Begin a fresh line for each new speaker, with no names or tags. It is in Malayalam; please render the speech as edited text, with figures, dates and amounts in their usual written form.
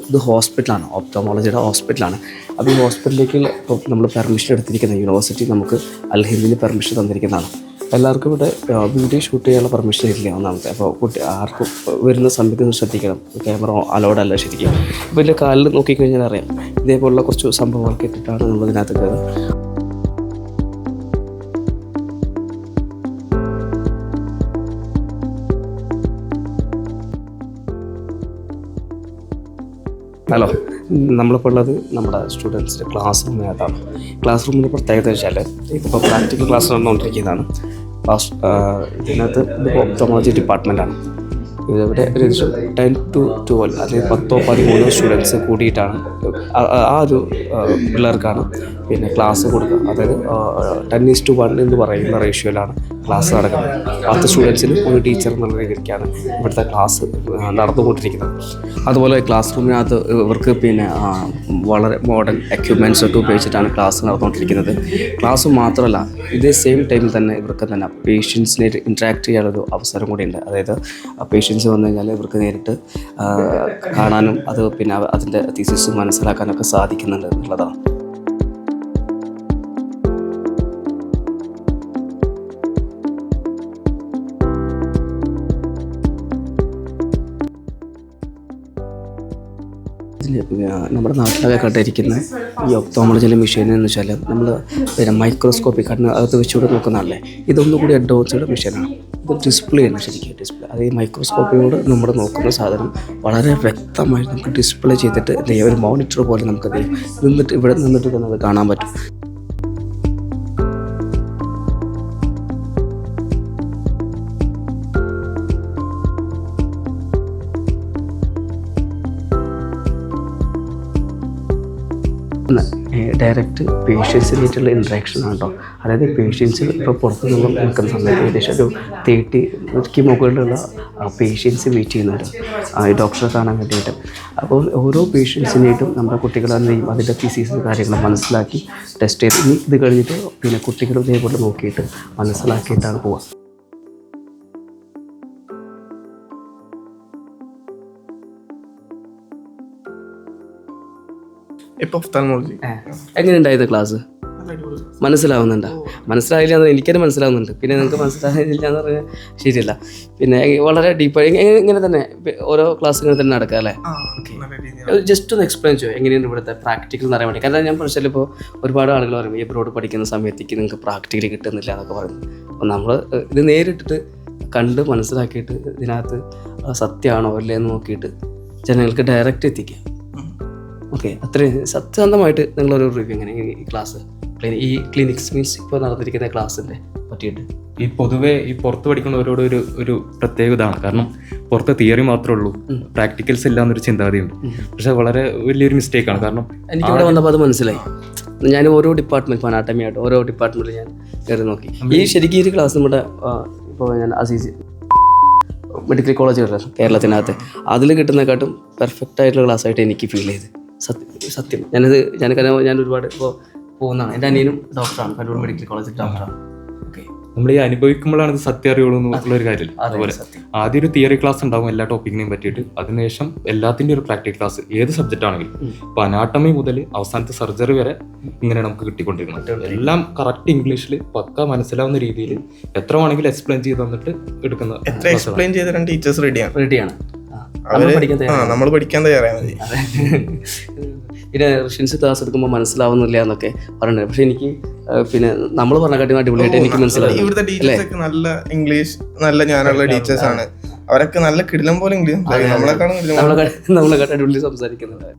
ഇത് ഹോസ്പിറ്റലാണ്, ഒപ്തോമോളജിയുടെ ഹോസ്പിറ്റലാണ്. അപ്പോൾ ഈ ഹോസ്പിറ്റലിലേക്ക് ഇപ്പോൾ നമ്മൾ പെർമിഷൻ എടുത്തിരിക്കുന്ന യൂണിവേഴ്സിറ്റി നമുക്ക് അൽ ഹിന്ദിന് പെർമിഷൻ തന്നിരിക്കുന്നതാണ്. എല്ലാവർക്കും ഇവിടെ വീഡിയോ ഷൂട്ട് ചെയ്യാനുള്ള പെർമിഷൻ ഇല്ല ഒന്നാമത്തെ. അപ്പോൾ ആർക്കും വരുന്ന സമയത്ത് ശ്രദ്ധിക്കണം, ക്യാമറ അലൗഡ് അല്ല ശരിക്കും. അപ്പോൾ ഇതിൻ്റെ കാലിൽ നോക്കിക്കഴിഞ്ഞാൽ അറിയാം, ഇതേപോലുള്ള കുറച്ച് സംഭവങ്ങളൊക്കെ ഇട്ടിട്ടാണ് നമ്മൾ ഇതിനകത്ത് കയറുന്നത്. ഹലോ, നമ്മളിപ്പോൾ ഉള്ളത് നമ്മുടെ സ്റ്റുഡൻസിൻ്റെ ക്ലാസ് റൂമിനകത്താണ്. ക്ലാസ് റൂമിൻ്റെ പ്രത്യേകത വെച്ചാൽ ഇതിപ്പോൾ പ്രാക്ടിക്കൽ ക്ലാസ് നടന്നുകൊണ്ടിരിക്കുന്നതാണ്. ഇതിനകത്ത് ഇതിപ്പോൾ ഒപ്തോമോളജി ഡിപ്പാർട്ട്മെൻറ്റാണ്. ഇതിവിടെ ഏകദേശം 10 to 12 അല്ലെങ്കിൽ 10-13 സ്റ്റുഡൻസ് കൂടിയിട്ടാണ് ആ ഒരു പിള്ളേർക്കാണ് പിന്നെ ക്ലാസ് കൊടുക്കുക. അതായത് 10:1 എന്ന് പറയുന്ന റേഷ്യോയിലാണ് ക്ലാസ് നടക്കുന്നത്. 10 സ്റ്റുഡൻസിന് ഒരു ടീച്ചർ എന്നുള്ള രീതിയിലേക്കാണ് ഇവിടുത്തെ ക്ലാസ് നടന്നുകൊണ്ടിരിക്കുന്നത്. അതുപോലെ ക്ലാസ് റൂമിനകത്ത് ഇവർക്ക് പിന്നെ വളരെ മോഡേൺ എക്യുപ്മെൻറ്റ്സ് ഒക്കെ ഉപയോഗിച്ചിട്ടാണ് ക്ലാസ് നടന്നുകൊണ്ടിരിക്കുന്നത്. ക്ലാസ് മാത്രമല്ല, ഇതേ സെയിം ടൈമിൽ തന്നെ ഇവർക്ക് തന്നെ പേഷ്യൻസിനെ ഇൻട്രാക്ട് ചെയ്യാനൊരു അവസരം കൂടിയുണ്ട്. അതായത് പേഷ്യൻസ് വന്നു കഴിഞ്ഞാൽ ഇവർക്ക് നേരിട്ട് കാണാനും അത് പിന്നെ അതിൻ്റെ തീസിസ് മനസ്സിലാക്കാനൊക്കെ സാധിക്കുന്നുണ്ട് എന്നുള്ളതാണ്. നമ്മുടെ നാട്ടിലൊക്കെ കണ്ടിരിക്കുന്ന ഈ ഒപ്തോമോളജിയിലെ മെഷീൻ എന്ന് വെച്ചാൽ നമ്മൾ പിന്നെ മൈക്രോസ്കോപ്പി കണ്ണ് അകത്ത് വെച്ചുകൊണ്ട് നോക്കുന്നതല്ലേ, ഇതൊന്നും കൂടി അഡ്വാൻസ്ഡ് മെഷീനാണ്. ഇത് ഡിസ്പ്ലേ ആണ് ശരിക്കും. ഡിസ്പ്ലേ അത് ഈ മൈക്രോസ്കോപ്പിയോട് നമ്മൾ നോക്കുന്ന സാധനം വളരെ വ്യക്തമായിട്ട് നമുക്ക് ഡിസ്പ്ലേ ചെയ്തിട്ട് ഒരു മോണിറ്റർ പോലെ നമുക്കത് ഇവിടെ നിന്നിട്ട് തന്നെ അത് കാണാൻ പറ്റും. ഡയറക്റ്റ് പേഷ്യൻസിനായിട്ടുള്ള ഇൻട്രാക്ഷൻ ആണ് കേട്ടോ. അതായത് പേഷ്യൻസ് ഇപ്പോൾ പുറത്തു നിന്നും നിൽക്കുന്ന സമയത്ത് ഏകദേശം ഒരു 30 മുകളിലുള്ള പേഷ്യൻസ് വെയിറ്റ് ചെയ്യുന്നുണ്ട് ഈ ഡോക്ടറെ കാണാൻ വേണ്ടിയിട്ട്. അപ്പോൾ ഓരോ പേഷ്യൻസിനായിട്ടും നമ്മുടെ കുട്ടികൾ എന്തെയും അതിൻ്റെ ഫിസിക്സ് കാര്യങ്ങൾ മനസ്സിലാക്കി ടെസ്റ്റ് ചെയ്ത് ഇനി ഇത് കഴിഞ്ഞിട്ട് പിന്നെ കുട്ടികൾ ഇതേപോലെ നോക്കിയിട്ട് മനസ്സിലാക്കിയിട്ടാണ് പോവുക. എങ്ങനെയുണ്ടായത് ക്ലാസ്? മനസ്സിലാവുന്നുണ്ടോ? മനസ്സിലായില്ല എന്ന് എനിക്കത് മനസ്സിലാവുന്നുണ്ട്, പിന്നെ നിങ്ങൾക്ക് മനസ്സിലായില്ല എന്ന് പറഞ്ഞാൽ ശരിയല്ല. പിന്നെ വളരെ ഡീപ്പായി ഇങ്ങനെ തന്നെ ഓരോ ക്ലാസ് ഇങ്ങനെ തന്നെ നടക്കുക അല്ലേ? ജസ്റ്റ് ഒന്ന് എക്സ്പ്ലെയിൻ ചെയ്യും എങ്ങനെയാണ് ഇവിടുത്തെ പ്രാക്ടിക്കൽ എന്ന് അറിയാൻ വേണ്ടി. കാരണം ഞാൻ പഠിച്ചാൽ ഇപ്പോൾ ഒരുപാട് ആളുകൾ പറയും ഈ എബ്രോഡ് പഠിക്കുന്ന സമയത്തേക്ക് നിങ്ങൾക്ക് പ്രാക്ടിക്കലി കിട്ടുന്നില്ല എന്നൊക്കെ പറയുന്നു. അപ്പോൾ നമ്മൾ ഇത് നേരിട്ടിട്ട് കണ്ട് മനസ്സിലാക്കിയിട്ട് ഇതിനകത്ത് സത്യമാണോ അല്ലേ എന്ന് നോക്കിയിട്ട് ജനങ്ങൾക്ക് ഡയറക്റ്റ് എത്തിക്കുക. ഓക്കെ, അത്രയും സത്യസന്ധമായിട്ട് നിങ്ങളൊരു റിവ്യൂ എങ്ങനെ ഈ ക്ലാസ് ഈ ക്ലിനിക്സ് മീൻസ് ഇപ്പോൾ നടന്നിരിക്കുന്ന ക്ലാസ്സിൻ്റെ പറ്റിയിട്ട്?
ഈ പൊതുവെ ഈ പുറത്ത് പഠിക്കുന്നവരോട് ഒരു പ്രത്യേക ഇതാണ്. കാരണം പുറത്തെ തിയറി മാത്രമേ ഉള്ളൂ, പ്രാക്ടിക്കൽസ് ഇല്ല എന്നൊരു ചിന്താഗതിയുണ്ട്. പക്ഷെ വളരെ വലിയൊരു മിസ്റ്റേക്കാണ്. കാരണം
എനിക്കിവിടെ വന്നപ്പോൾ അത് മനസ്സിലായി. ഞാൻ ഓരോ ഡിപ്പാർട്ട്മെൻറ്റ് അനാട്ടമി ആയിട്ട് ഓരോ ഡിപ്പാർട്ട്മെൻറ്റിൽ ഞാൻ കയറി നോക്കി. ഈ ശരിക്കും ഈ ക്ലാസ് നമ്മുടെ ഇപ്പോൾ ഞാൻ അസീസ് മെഡിക്കൽ കോളേജ് കേരളത്തിനകത്ത് അതിൽ കിട്ടുന്നതിനെക്കാട്ടും പെർഫെക്റ്റ് ആയിട്ടുള്ള ക്ലാസ്സായിട്ട് എനിക്ക് ഫീൽ ചെയ്ത്. സത്യം ഞാൻ ഒരുപാട് ഇപ്പോൾ പോകുന്നതാണ്. എൻ്റെ അനിയനും ഡോക്ടറാണ്, കണ്ണൂർ മെഡിക്കൽ കോളേജിൽ ഡോക്ടറാണ്. ഓക്കെ,
നമ്മൾ ഈ അനുഭവിക്കുമ്പോഴാണ് ഇത് സത്യം അറിയുള്ളൂ എന്നുള്ളൊരു കാര്യം. അതുപോലെ ആദ്യം ഒരു തിയറി ക്ലാസ് ഉണ്ടാവും എല്ലാ ടോപ്പിക്കിനെയും പറ്റിയിട്ട്. അതിനുശേഷം എല്ലാത്തിൻ്റെ ഒരു പ്രാക്ടിക്കൽ ക്ലാസ് ഏത് സബ്ജക്റ്റ് ആണെങ്കിലും. ഇപ്പോൾ അനാട്ടമി മുതൽ അവസാനത്തെ സർജറി വരെ ഇങ്ങനെ നമുക്ക് കിട്ടിക്കൊണ്ടിരിക്കുന്നത്. എല്ലാം കറക്റ്റ് ഇംഗ്ലീഷിൽ പക്ക മനസ്സിലാവുന്ന രീതിയിൽ എത്ര വേണമെങ്കിലും എക്സ്പ്ലെയിൻ ചെയ്ത് തന്നിട്ട് എടുക്കുന്ന
എക്സ്പ്ലെയിൻ ചെയ്ത് തരാൻ ടീച്ചേഴ്സ് റെഡിയാണ്. നമ്മൾ പഠിക്കാൻ തയ്യാറാണ്.
പിന്നെ റഷ്യൻസ് ക്ലാസ് എടുക്കുമ്പോൾ മനസ്സിലാവുന്നില്ല എന്നൊക്കെ പറയുന്നത്. പക്ഷെ എനിക്ക് പിന്നെ നമ്മൾ പറഞ്ഞ കാട്ടി അടിപൊളിയായിട്ട് എനിക്ക് മനസ്സിലായി.
ഇവിടുത്തെ ടീച്ചേഴ്സൊക്കെ നല്ല ഇംഗ്ലീഷ് നല്ല ജ്ഞാനമുള്ള ടീച്ചേഴ്സാണ്. അവരൊക്കെ നല്ല കിടിലം പോലെ ഇംഗ്ലീഷ് നമ്മളെക്കാളും
നമ്മളെക്കാട്ടി അടിപൊളി സംസാരിക്കുന്നുണ്ട്.